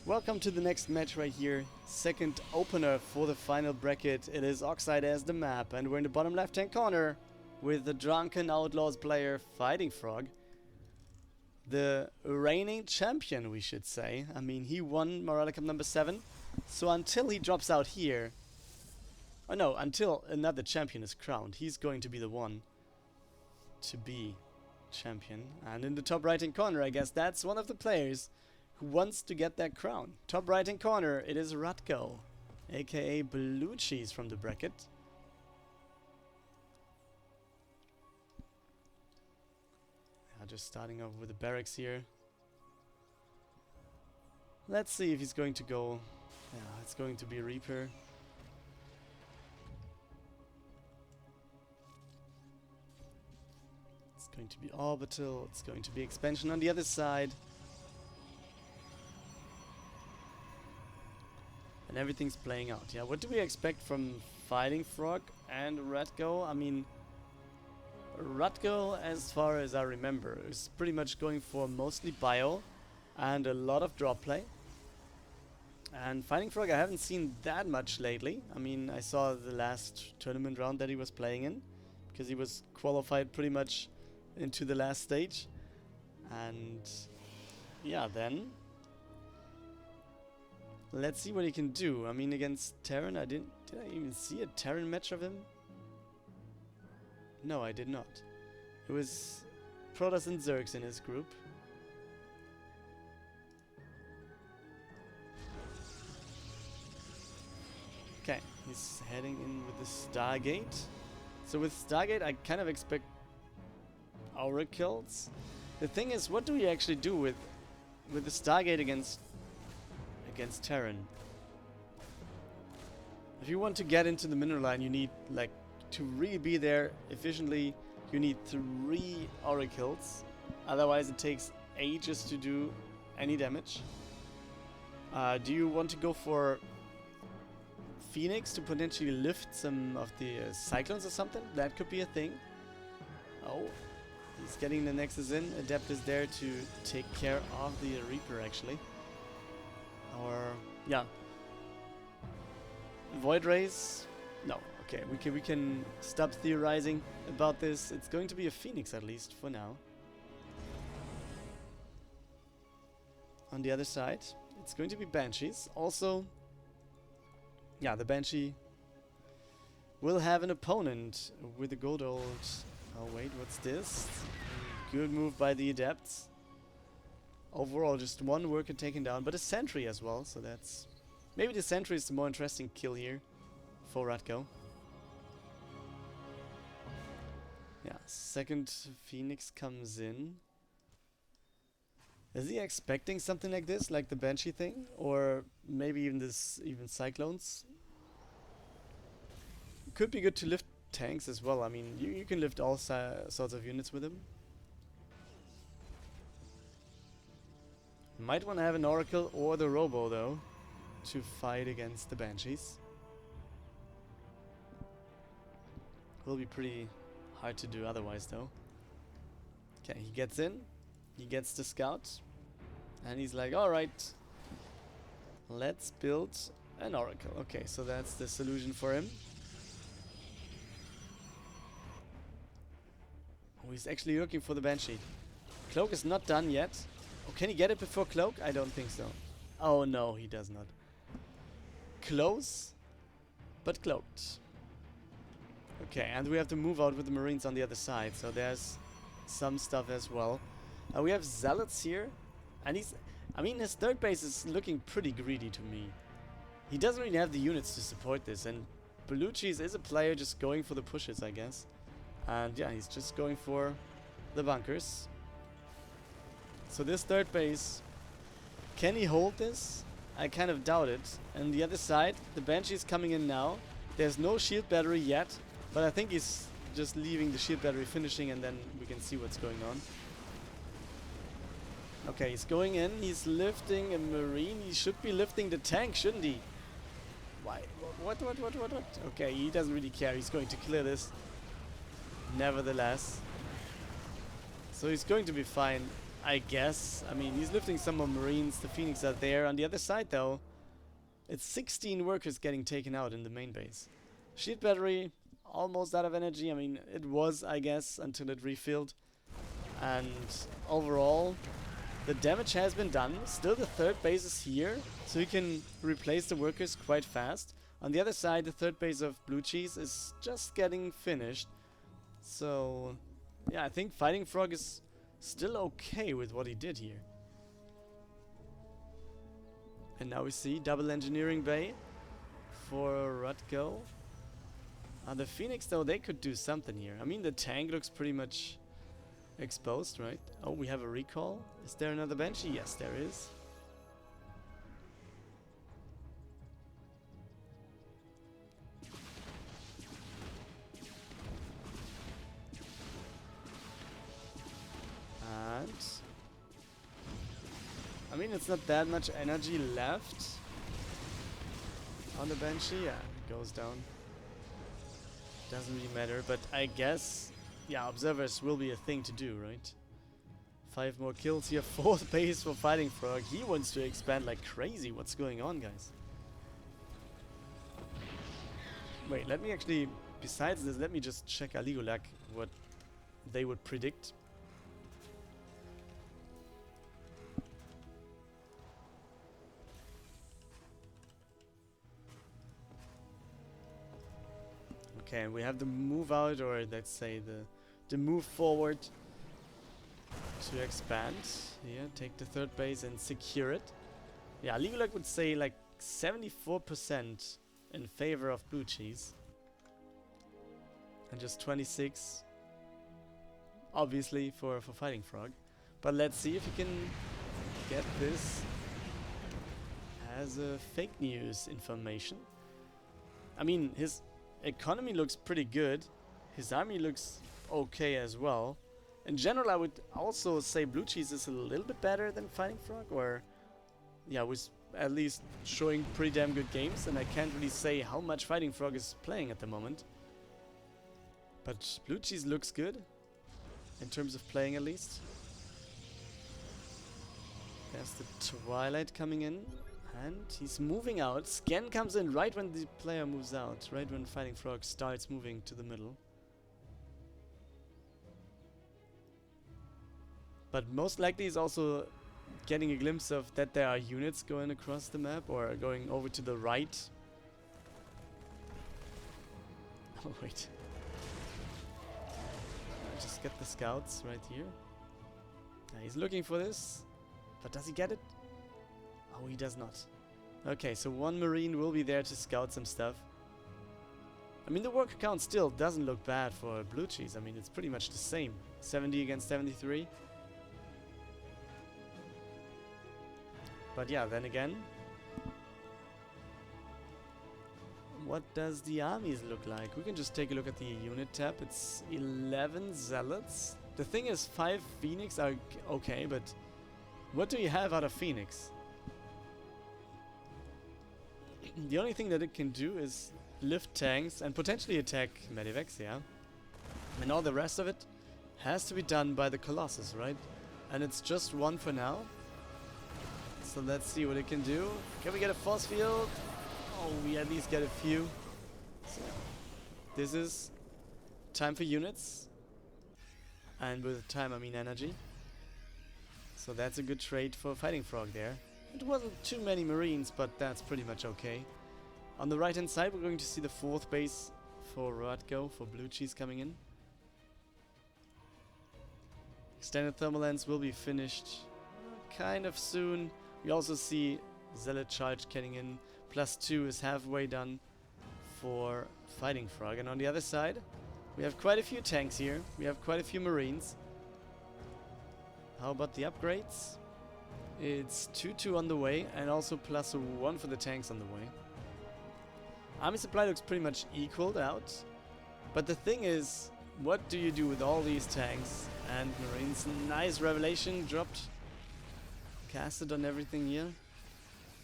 Welcome to the next match right here. Second opener for the final bracket. It is Oxide as the map, and we're in the bottom left hand corner with the Drunken Outlaws player FightingFrog. The reigning champion, we should say. I mean, he won maraleCup number 7. So until he drops out here... Oh no, until another champion is crowned, he's going to be the one to be champion. And in the top right hand corner, I guess that's one of the players who wants to get that crown. Top right hand corner, it is Ratko, aka BlueCheese from the bracket. Yeah, just starting off with the barracks here. Let's see if he's going to go. Yeah, it's going to be Reaper. It's going to be Orbital, it's going to be Expansion on the other side. And everything's playing out. Yeah, what do we expect from FightingFrog and Ratko? I mean, Ratko, as far as I remember, is pretty much going for mostly bio and a lot of drop play. And FightingFrog I haven't seen that much lately. I mean, I saw the last tournament round that he was playing in, because he was qualified pretty much into the last stage. And yeah, then let's see what he can do. I mean, against Terran, did I even see a Terran match of him? No, I did not. It was Protoss and Zergs in his group. Okay, he's heading in with the Stargate. So with Stargate, I kind of expect aura kills. The thing is, what do we actually do with the Stargate against Terran? If you want to get into the mineral line, you need, like, to really be there efficiently, you need 3 aura kills. Otherwise it takes ages to do any damage. Do you want to go for Phoenix to potentially lift some of the Cyclones or something? That could be a thing. Oh, he's getting the Nexus in. Adept is there to take care of the Reaper, actually. Or, yeah. Void Rays? No. Okay, we can stop theorizing about this. It's going to be a Phoenix, at least, for now. On the other side, it's going to be Banshees. Also, yeah, the Banshee will have an opponent with the good old... Oh wait, what's this? Good move by the Adepts. Overall, just one worker taken down, but a Sentry as well, so that's... Maybe the Sentry is the more interesting kill here for Ratko. Yeah, second Phoenix comes in. Is he expecting something like this, like the Banshee thing? Or maybe even Cyclones? Could be good to lift tanks as well. I mean, you can lift all sorts of units with him. Might want to have an Oracle or the Robo, though, to fight against the Banshees. Will be pretty hard to do otherwise, though. Okay, he gets in. He gets the Scout. And he's like, alright, let's build an Oracle. Okay, so that's the solution for him. Oh, he's actually looking for the Banshee. Cloak is not done yet. Oh, can he get it before Cloak? I don't think so. Oh no, he does not. Close, but cloaked. Okay, and we have to move out with the Marines on the other side, so there's some stuff as well. We have Zealots here, and I mean, his third base is looking pretty greedy to me. He doesn't really have the units to support this, and BlueCheese is a player just going for the pushes, I guess. And yeah, he's just going for the bunkers. So this third base, can he hold this? I kind of doubt it. And the other side, the Banshee is coming in now. There's no shield battery yet, but I think he's just leaving the shield battery finishing, and then we can see what's going on. Okay, he's going in. He's lifting a Marine. He should be lifting the tank, shouldn't he? Why? What? Okay, he doesn't really care. He's going to clear this. Nevertheless. So he's going to be fine. I guess. I mean, he's lifting some more Marines. The Phoenix are there. On the other side, though, it's 16 workers getting taken out in the main base. Shield battery, almost out of energy. I mean, it was, I guess, until it refilled. And overall, the damage has been done. Still, the third base is here, so you can replace the workers quite fast. On the other side, the third base of BlueCheese is just getting finished. So, yeah, I think FightingFrog is still okay with what he did here. And now we see double engineering bay for Rutko. The Phoenix, though, they could do something here. I mean, the tank looks pretty much exposed, right? Oh, we have a recall. Is there another Banshee? Yes, there is. And I mean, it's not that much energy left on the Banshee. Yeah, it goes down. Doesn't really matter, but I guess, yeah, observers will be a thing to do, right? 5 more kills here, 4th base for FightingFrog. He wants to expand like crazy. What's going on, guys? Wait, let me actually, besides this, let me just check Aligulac, what they would predict. Okay, we have the move out, or let's say the move forward to expand. Here, take the third base and secure it. Yeah, Aligulac would say like 74% in favor of BlueCheese. And just 26, obviously, for FightingFrog. But let's see if he can get this as a fake news information. I mean, his economy looks pretty good. His army looks okay as well. In general, I would also say BlueCheese is a little bit better than FightingFrog, or yeah, was at least showing pretty damn good games, and I can't really say how much FightingFrog is playing at the moment. But BlueCheese looks good, in terms of playing at least. There's the Twilight coming in. And he's moving out. Scan comes in right when the player moves out. Right when FightingFrog starts moving to the middle. But most likely he's also getting a glimpse of that there are units going across the map or going over to the right. Oh, wait. Just get the scouts right here. Yeah, he's looking for this. But does he get it? Oh, he does not. Okay, so 1 Marine will be there to scout some stuff. I mean, the worker count still doesn't look bad for BlueCheese. I mean, it's pretty much the same. 70 against 73. But yeah, then again, what does the armies look like? We can just take a look at the unit tab. It's 11 Zealots. The thing is, 5 Phoenix are okay, but what do you have out of Phoenix? The only thing that it can do is lift tanks and potentially attack medivacs, yeah. And all the rest of it has to be done by the Colossus, right? And it's just 1 for now. So let's see what it can do. Can we get a force field? Oh, we at least get a few. So this is time for units. And with time I mean energy. So that's a good trade for FightingFrog there. It wasn't too many Marines, but that's pretty much okay. On the right hand side we're going to see the 4th base for Rutko, for BlueCheese coming in. Extended thermal lens will be finished kind of soon. We also see Zealot charge getting in. +2 is halfway done for FightingFrog. And on the other side we have quite a few tanks here. We have quite a few Marines. How about the upgrades? It's 2-2 on the way, and also +1 for the tanks on the way. Army supply looks pretty much equaled out. But the thing is, what do you do with all these tanks and Marines? Nice revelation dropped. Casted on everything here.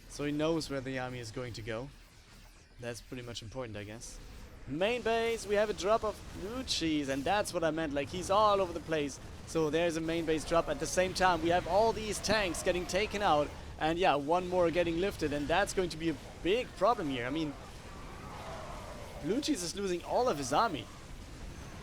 So he knows where the army is going to go. That's pretty much important, I guess. Main base, we have a drop of BlueCheese, and that's what I meant. Like, he's all over the place. So there's a main base drop. At the same time, we have all these tanks getting taken out. And yeah, one more getting lifted. And that's going to be a big problem here. I mean, BlueCheese is losing all of his army.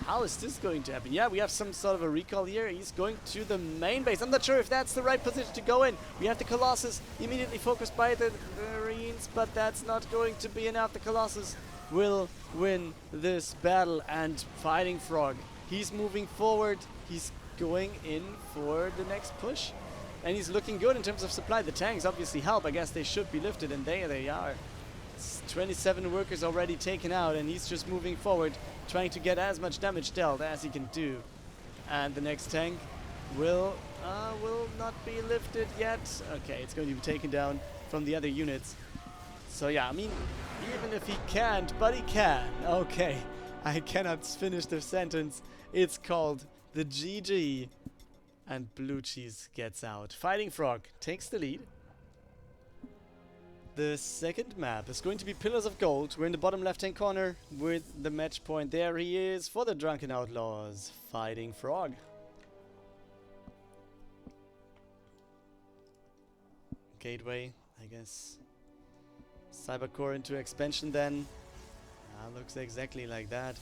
How is this going to happen? Yeah, we have some sort of a recall here. He's going to the main base. I'm not sure if that's the right position to go in. We have the Colossus immediately focused by the Marines, but that's not going to be enough. The Colossus will win this battle, and FightingFrog, he's moving forward. He's going in for the next push, and he's looking good in terms of supply. The tanks obviously help. I guess they should be lifted, and there they are. 27 workers already taken out, and he's just moving forward, trying to get as much damage dealt as he can do. And the next tank will not be lifted yet. Okay, it's going to be taken down from the other units. So yeah, I mean, even if he can't, but he can. Okay, I cannot finish the sentence. It's called the GG, and BlueCheese gets out. FightingFrog takes the lead. The second map is going to be Pillars of Gold. We're in the bottom left-hand corner with the match point. There he is for the Drunken Outlaws, FightingFrog. Gateway, I guess. Cybercore into expansion then. Looks exactly like that.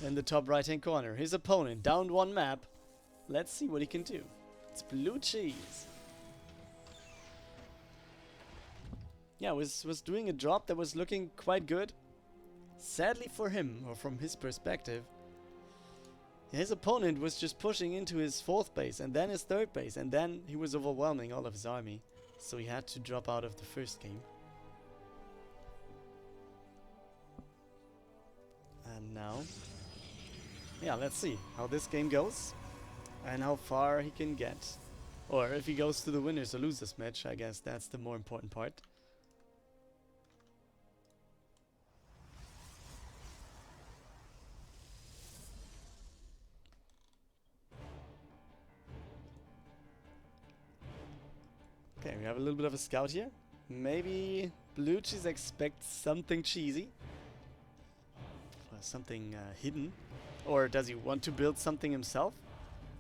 In the top right-hand corner, his opponent downed one map. Let's see what he can do. It's BlueCheese. Yeah, was doing a drop that was looking quite good. Sadly for him, or from his perspective, his opponent was just pushing into his 4th base and then his 3rd base, and then he was overwhelming all of his army. So he had to drop out of the first game. And now, yeah, let's see how this game goes and how far he can get. Or if he goes to the winners or losers match, I guess that's the more important part. Okay, we have a little bit of a scout here. Maybe BlueCheese expects something cheesy. Or something hidden. Or does he want to build something himself?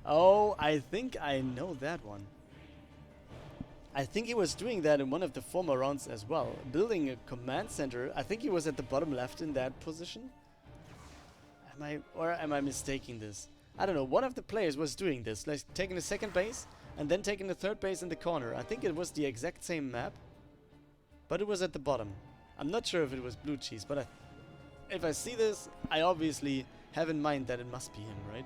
Oh, I think I know that one. I think he was doing that in one of the former rounds as well. Building a command center. I think he was at the bottom left in that position. Am I mistaking this? I don't know. One of the players was doing this. Like taking the 2nd base and then taking the 3rd base in the corner. I think it was the exact same map, but it was at the bottom. I'm not sure if it was BlueCheese, but if I see this, I obviously have in mind that it must be him, right?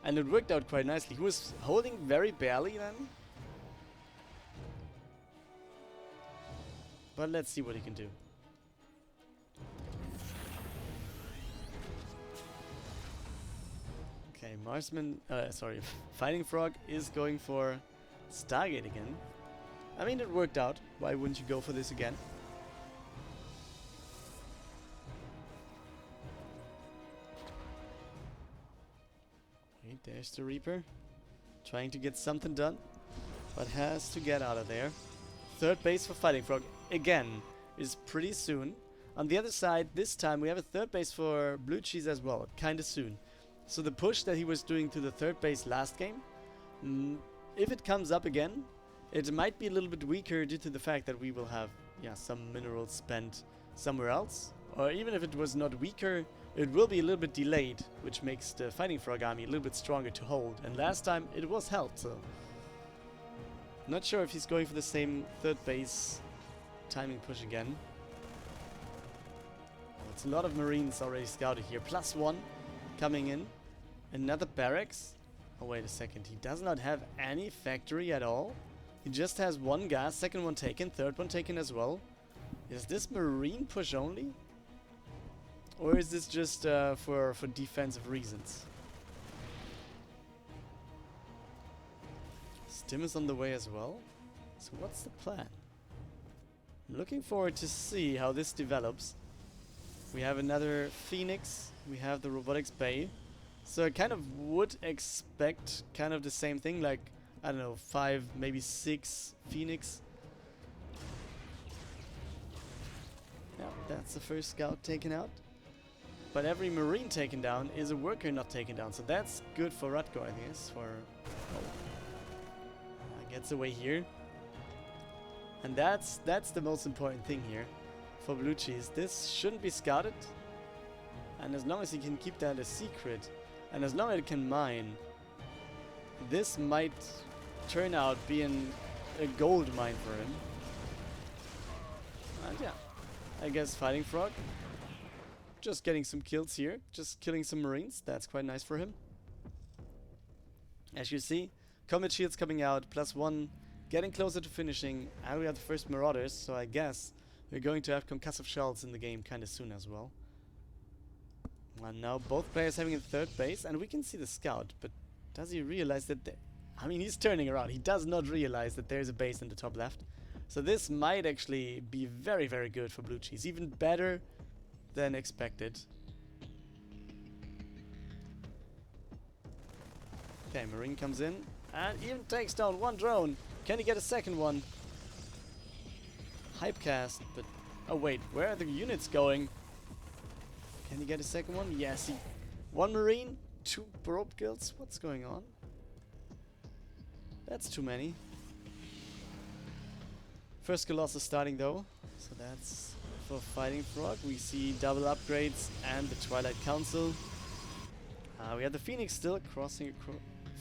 And it worked out quite nicely. He was holding very barely then. But let's see what he can do. Okay, FightingFrog is going for Stargate again. I mean, it worked out. Why wouldn't you go for this again? Wait, there's the Reaper. Trying to get something done, but has to get out of there. 3rd base for FightingFrog again is pretty soon. On the other side, this time we have a 3rd base for BlueCheese as well, kinda soon. So the push that he was doing to the 3rd base last game, if it comes up again, it might be a little bit weaker due to the fact that we will have some minerals spent somewhere else. Or even if it was not weaker, it will be a little bit delayed, which makes the FightingFrog army a little bit stronger to hold. And last time it was held, so not sure if he's going for the same 3rd base timing push again. It's a lot of Marines already scouted here. +1 coming in. Another barracks. Oh, wait a second. He does not have any factory at all. He just has 1 gas. 2nd one taken. 3rd one taken as well. Is this Marine push only? Or is this just for defensive reasons? Stim is on the way as well. So what's the plan? I'm looking forward to see how this develops. We have another Phoenix. We have the Robotics Bay. So I kind of would expect kind of the same thing, like, I don't know, 5, maybe 6 Phoenix. Yeah, that's the first scout taken out. but every Marine taken down is a worker not taken down. So that's good for Rutko, I guess. Gets away here. And that's the most important thing here for BlueCheese. This shouldn't be scouted. And as long as he can keep that a secret, and as long as it can mine, this might turn out being a gold mine for him. And yeah, I guess FightingFrog just getting some kills here, just killing some Marines. That's quite nice for him. As you see, combat shields coming out, +1, getting closer to finishing, and we have the first Marauders, so I guess we're going to have concussive shells in the game kind of soon as well. And now both players having a third base, and we can see the scout, but does he realize that I mean, he's turning around. He does not realize that there's a base in the top left. So this might actually be very, very good for BlueCheese. Even better than expected. Okay, Marine comes in and even takes down one drone. Can he get a second one? Hypecast, but... Oh wait, where are the units going? Can he get a second one? Yes, he... One Marine, 2 probe kills. What's going on? That's too many. First Colossus starting though, so that's for FightingFrog. We see double upgrades and the Twilight Council. We have the Phoenix still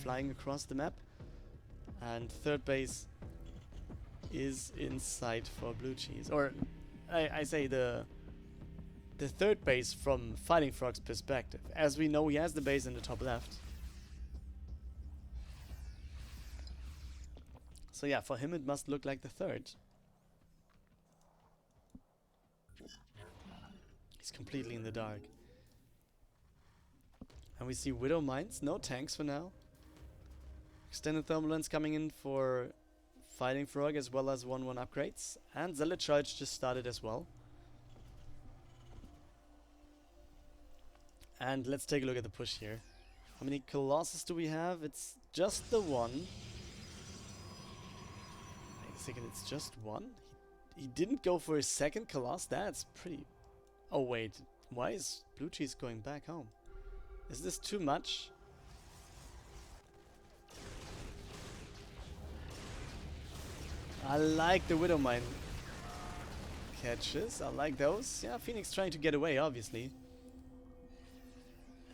flying across the map, and third base is in sight for BlueCheese. Or I say the third base from FightingFrog's perspective. As we know, he has the base in the top left. So yeah, for him it must look like the third. He's completely in the dark. And we see Widow Mines, no tanks for now. Extended Thermal Lens coming in for FightingFrog, as well as 1-1 upgrades. And Zealot Charge just started as well. And let's take a look at the push here. How many Colossus do we have? It's just the one. Wait a second, it's just one? He didn't go for a second Colossus? That's pretty... Oh wait, why is BlueCheese going back home? Is this too much? I like the Widow Mine catches. I like those. Yeah, Phoenix trying to get away, obviously.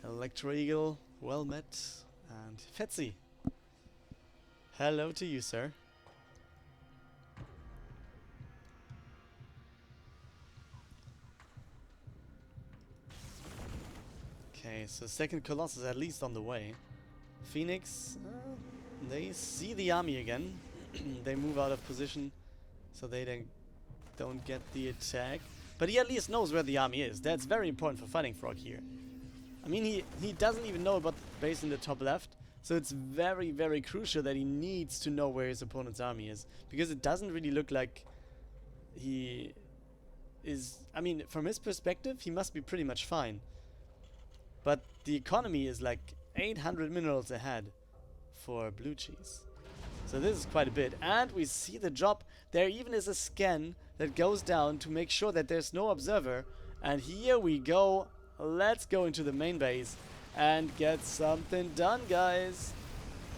Electro Eagle, well met. And Fetzy. Hello to you, sir. Okay, so second Colossus at least on the way. Phoenix, they see the army again. They move out of position so they don't get the attack. But he at least knows where the army is. That's very important for FightingFrog here. I mean, he doesn't even know about the base in the top left. So it's very, very crucial that he needs to know where his opponent's army is. Because it doesn't really look like he is... I mean, from his perspective, he must be pretty much fine. But the economy is like 800 minerals ahead for BlueCheese. So this is quite a bit. And we see the drop. There even is a scan that goes down to make sure that there's no observer. And here we go. Let's go into the main base and get something done, guys.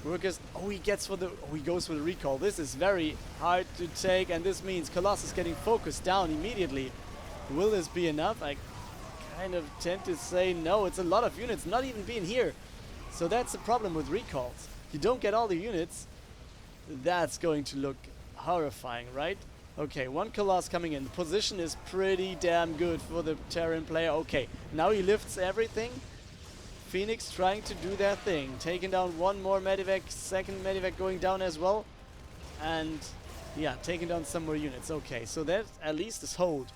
Workers... Oh, he goes for the recall. This is very hard to take. And this means Colossus getting focused down immediately. Will this be enough? I kind of tend to say no. It's a lot of units not even being here. So that's the problem with recalls. You don't get all the units. That's going to look horrifying, right? Okay, one Colossus coming in. The position is pretty damn good for the Terran player. Okay, now he lifts everything. Phoenix trying to do their thing. Taking down one more Medivac. Second Medivac going down as well. And yeah, taking down some more units. Okay, so that at least is hold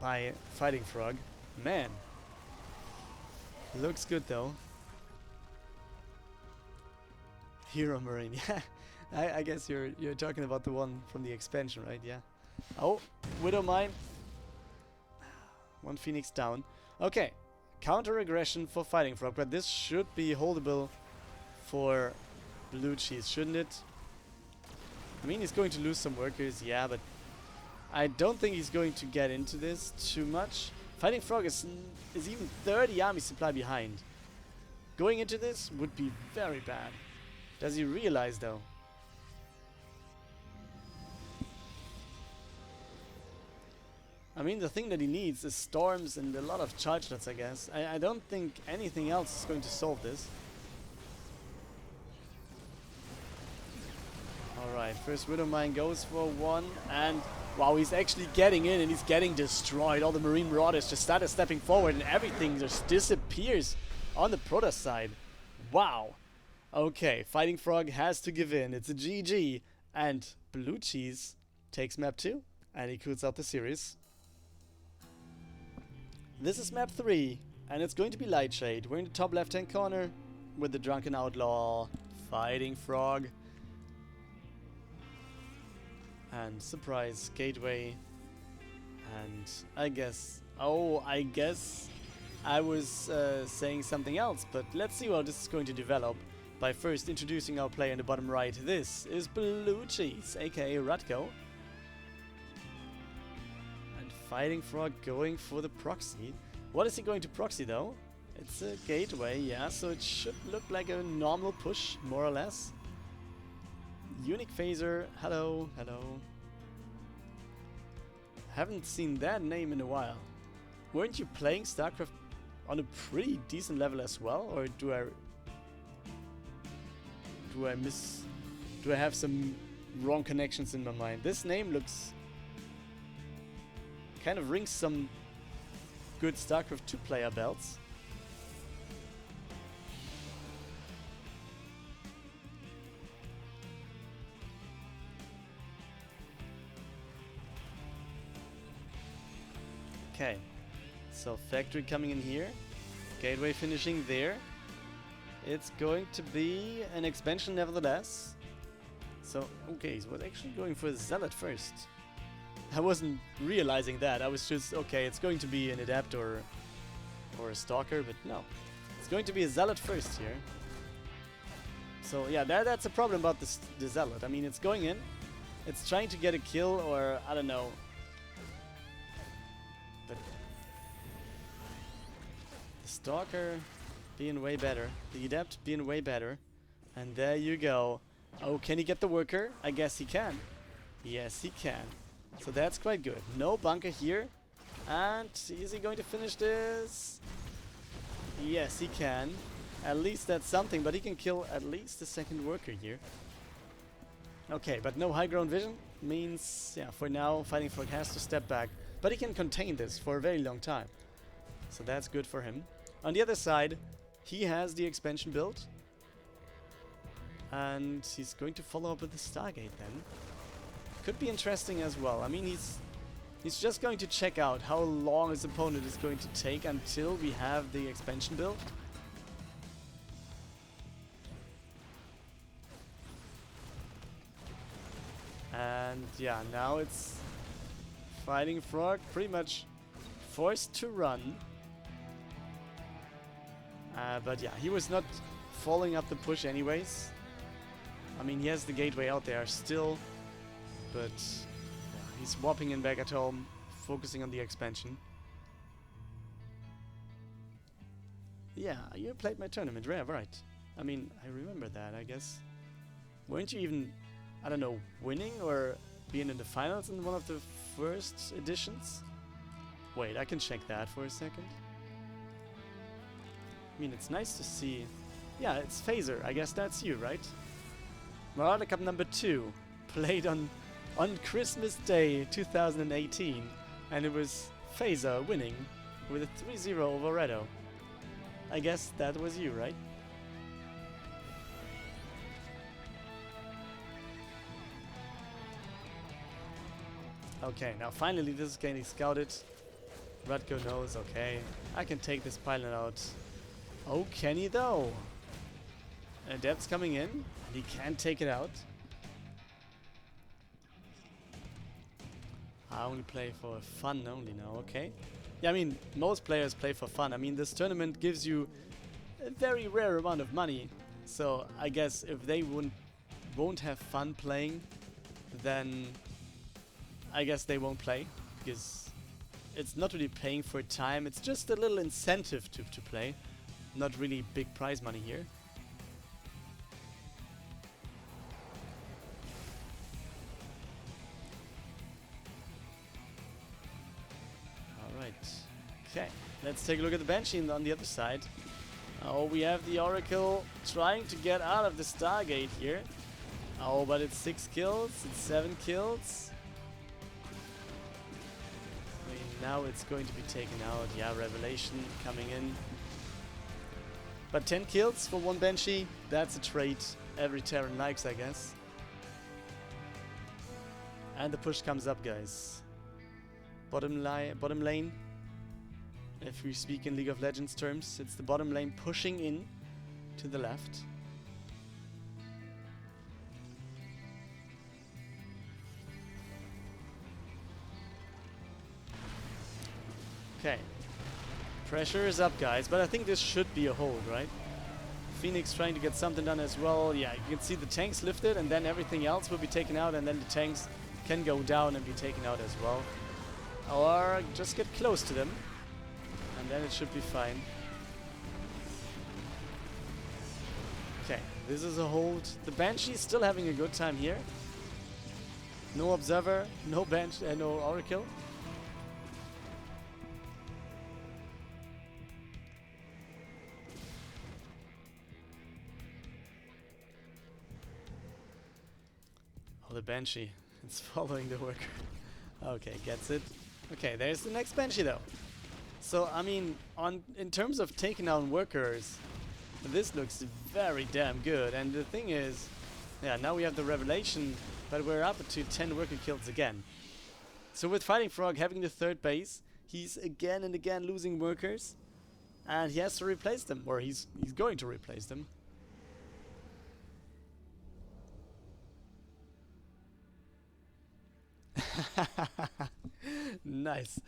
by FightingFrog. Man. Looks good though. Hero Marine, yeah. I guess you're talking about the one from the expansion, right? Yeah. Oh, Widow Mine. One Phoenix down. Okay. Counter aggression for FightingFrog, but this should be holdable for BlueCheese, shouldn't it? I mean, he's going to lose some workers, yeah, but I don't think he's going to get into this too much. Fighting Frog is even 30 army supply behind. Going into this would be very bad. Does he realize though? I mean, the thing that he needs is storms and a lot of charge shots, I guess. I don't think anything else is going to solve this. Alright, first Widow Mine goes for one, and wow, he's actually getting in and he's getting destroyed. All the Marine Marauders just started stepping forward and everything just disappears on the Protoss side. Wow. Okay, Fighting Frog has to give in. It's a GG. And BlueCheese takes map 2 and he cools out the series. This is map 3 and it's going to be Lightshade. We're in the top left hand corner with the Drunken Outlaw Fighting Frog. And surprise gateway. And I guess I was saying something else, but let's see how this is going to develop by first introducing our player in the bottom right. This is BlueCheese, aka Ratko. And Fighting Frog going for the proxy. What is he going to proxy though? It's a gateway, yeah, so it should look like a normal push, more or less. Unique Phaser, hello, hello. Haven't seen that name in a while. Weren't you playing Starcraft on a pretty decent level as well, or do I have some wrong connections in my mind? This name looks kind of rings some good Starcraft 2 player belts. Okay, so factory coming in here, gateway finishing there. It's going to be an expansion nevertheless. So, okay, so we're actually going for a Zealot first. I wasn't realizing that. I was just, okay, it's going to be an Adept or a Stalker, but no. It's going to be a Zealot first here. So yeah, that's a problem about the Zealot. I mean, it's going in, it's trying to get a kill, or I don't know. But the Stalker being way better, the Adept being way better, and there you go. Oh, can he get the worker? I guess he can. Yes, he can. So that's quite good. No bunker here. And is he going to finish this? Yes, he can. At least that's something, but he can kill at least the second worker here. Okay, but no high ground vision means, yeah, for now, Fighting Frog has to step back. But he can contain this for a very long time. So that's good for him. On the other side, he has the expansion build. And he's going to follow up with the Stargate then. Could be interesting as well. I mean, he's just going to check out how long his opponent is going to take until we have the expansion build. And yeah, now it's Fighting Frog pretty much forced to run. But yeah, he was not following up the push anyways. I mean, he has the gateway out there still, but yeah, he's swapping in back at home, focusing on the expansion. Yeah, you played my tournament, right? I mean, I remember that, I guess. Weren't you even, I don't know, winning or being in the finals in one of the first editions? Wait, I can check that for a second. I mean, it's nice to see. Yeah, it's Phaser. I guess that's you, right? maraleCup number 2, played on Christmas Day 2018, and it was Phaser winning with a 3-0 over Redo. I guess that was you, right? Okay, now finally this is getting scouted. Ratko knows, okay, I can take this pilot out. Oh, can he though? Adept's coming in, and he can't take it out. I only play for fun only now, okay. Yeah, I mean, most players play for fun. I mean, this tournament gives you a very rare amount of money. So I guess if they won't have fun playing, then I guess they won't play. Because it's not really paying for time. It's just a little incentive to play. Not really big prize money here. Alright. Okay. Let's take a look at the Banshee on the other side. Oh, we have the Oracle trying to get out of the Stargate here. Oh, but it's 6 kills. It's 7 kills. I mean, now it's going to be taken out. Yeah, Revelation coming in. But 10 kills for one Banshee, that's a trait every Terran likes, I guess. And the push comes up, guys. Bottom lane. If we speak in League of Legends terms, it's the bottom lane pushing in to the left. Okay. Pressure is up, guys, but I think this should be a hold, right? Phoenix trying to get something done as well. Yeah, you can see the tanks lifted, and then everything else will be taken out, and then the tanks can go down and be taken out as well. Or just get close to them, and then it should be fine. Okay, this is a hold. The Banshee is still having a good time here. No Observer, no no Oracle. Oh, the Banshee. It's following the worker. Okay, gets it. Okay, there's the next Banshee though. So, I mean, in terms of taking down workers, this looks very damn good. And the thing is, yeah, now we have the Revelation, but we're up to 10 worker kills again. So with FightingFrog having the third base, he's again and again losing workers, and he has to replace them, or he's going to replace them. Nice.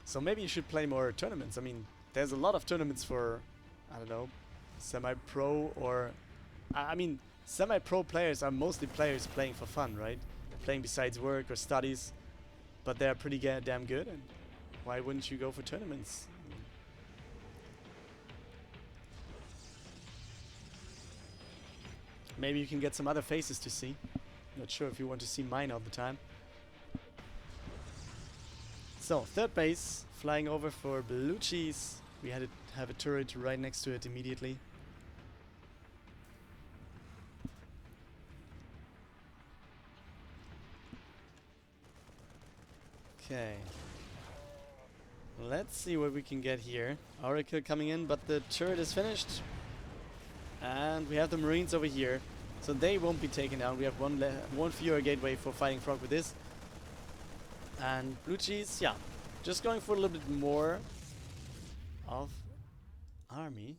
So maybe you should play more tournaments. I mean, there's a lot of tournaments for, I don't know, semi-pro or... I mean, semi-pro players are mostly players playing for fun, right? Playing besides work or studies. But they're pretty damn good, and why wouldn't you go for tournaments? Maybe you can get some other faces to see. Not sure if you want to see mine all the time. So, third base, flying over for BlueCheese. We had have a turret right next to it immediately. Okay. Let's see what we can get here. Oracle coming in, but the turret is finished. And we have the Marines over here, so they won't be taken down. We have one fewer gateway for FightingFrog with this. And BlueCheese, yeah, just going for a little bit more of army.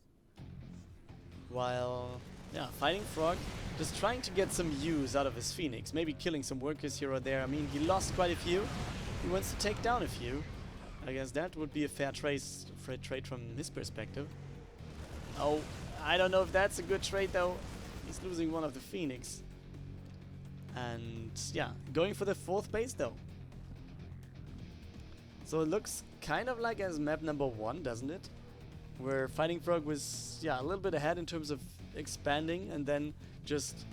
While, yeah, FightingFrog just trying to get some use out of his Phoenix. Maybe killing some workers here or there. I mean, he lost quite a few. He wants to take down a few. I guess that would be a fair trade from his perspective. Oh, I don't know if that's a good trade though. He's losing one of the Phoenix. And yeah, going for the fourth base though. So it looks kind of like as map number 1, doesn't it? Where FightingFrog was, yeah, a little bit ahead in terms of expanding and then just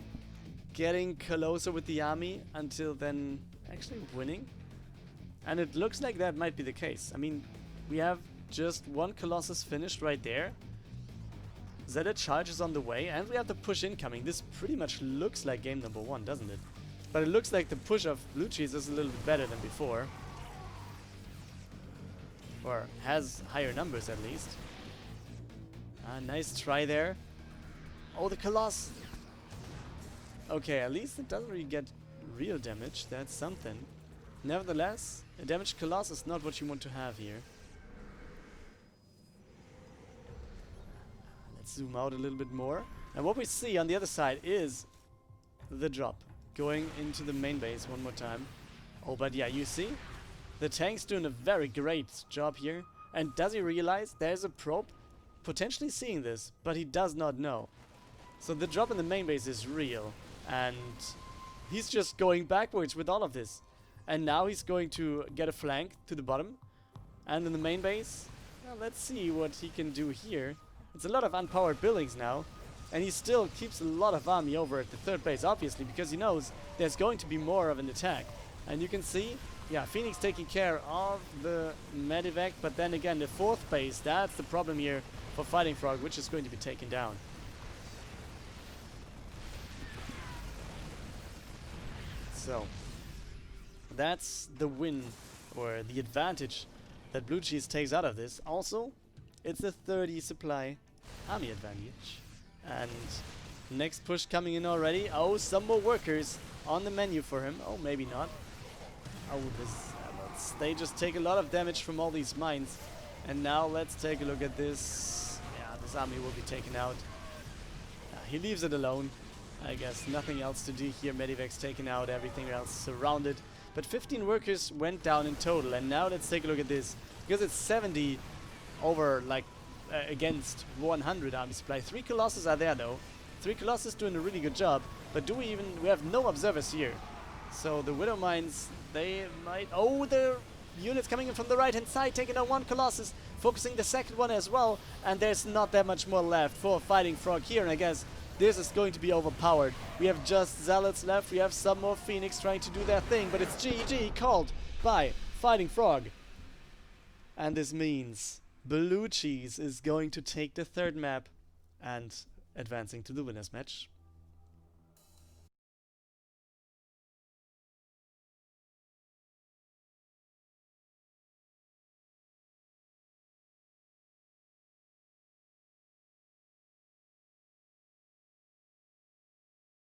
getting closer with the army until then actually winning. And it looks like that might be the case. I mean, we have just one Colossus finished right there. Zeta charge is on the way, and we have the push incoming. This pretty much looks like game number 1, doesn't it? But it looks like the push of BlueCheese is a little bit better than before. Or has higher numbers at least. Nice try there. Oh, the Colossus! Okay, at least it doesn't really get real damage. That's something. Nevertheless, a damaged Colossus is not what you want to have here. Let's zoom out a little bit more. And what we see on the other side is the drop. Going into the main base one more time. Oh, but yeah, you see? The tank's doing a very great job here. And does he realize there's a probe potentially seeing this, but he does not know. So the drop in the main base is real. And He's just going backwards with all of this. And now he's going to get a flank to the bottom. And in the main base, well, let's see what he can do here. It's a lot of unpowered buildings now. And he still keeps a lot of army over at the third base, obviously, because he knows there's going to be more of an attack. And you can see, yeah, Phoenix taking care of the medevac, but then again, the fourth base, that's the problem here for FightingFrog, which is going to be taken down. So, that's the win, or the advantage that BlueCheese takes out of this. Also, it's a 30 supply army advantage. And next push coming in already. Oh, some more workers on the menu for him. Oh, maybe not. Oh, they just take a lot of damage from all these mines. And now let's take a look at this. Yeah, this army will be taken out. He leaves it alone. I guess nothing else to do here. Medivac's taken out, everything else surrounded. But 15 workers went down in total. And now let's take a look at this. Because it's 70 over, like, against 100 army supply. 3 Colossus are there though. 3 Colossus doing a really good job. But we have no observers here. So the Widow Mines, they might... Oh, the units coming in from the right hand side, taking out 1 Colossus, focusing the second one as well. And there's not that much more left for FightingFrog here. And I guess this is going to be overpowered. We have just Zealots left. We have some more Phoenix trying to do their thing. But it's GG called by FightingFrog. And this means BlueCheese is going to take the third map and advancing to the winners match.